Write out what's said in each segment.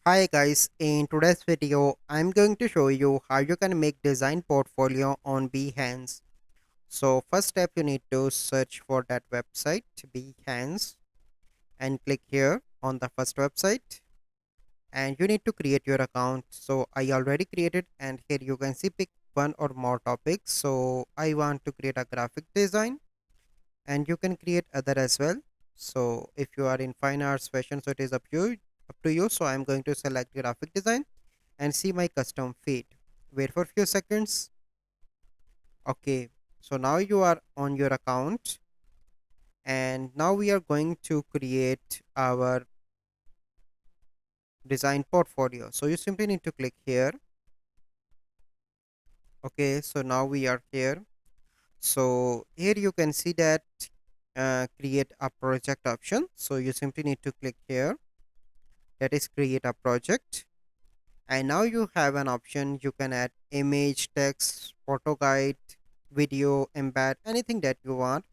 Hi guys, in today's video, I'm going to show you how you can make design portfolio on Behance. So first step, you need to search for that website Behance and click here on the first website, and you need to create your account. So I already created, and here you can see pick one or more topics. So I want to create a graphic design, and you can create other as well. So if you are in fine arts fashion, so it is up to you. So I'm going to select graphic design and see my custom feed. Wait for few seconds. Okay, so now you are on your account, and now we are going to create our design portfolio. So you simply need to click here. Okay, so now we are here. So here you can see that create a project option. So you simply need to click here, that is create a project. And now you have an option, you can add image, text, photo guide, video, embed, anything that you want.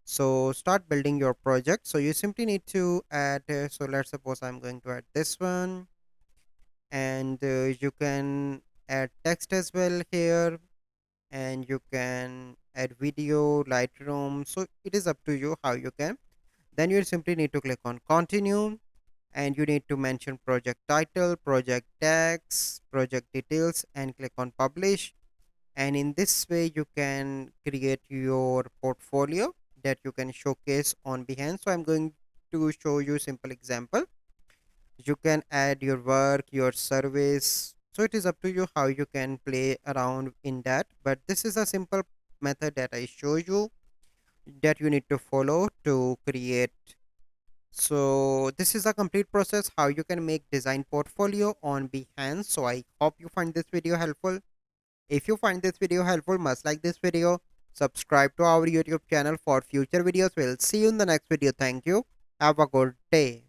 So start building your project. So you simply need to add, so let's suppose I'm going to add this one, and you can add text as well here, and you can add video, Lightroom. So it is up to you how you can. Then you simply need to click on continue, and you need to mention project title, project tags, project details, and click on publish. And in this way you can create your portfolio that you can showcase on Behance. So I'm going to show you simple example. You can add your work, your service. So it is up to you how you can play around in that, but this is a simple method that I show you that you need to follow to create. So this is a complete process how you can make design portfolio on Behance. So I hope you find this video helpful. If you find this video helpful, must like this video, subscribe to our YouTube channel for future videos. We'll see you in the next video. Thank you. Have a good day.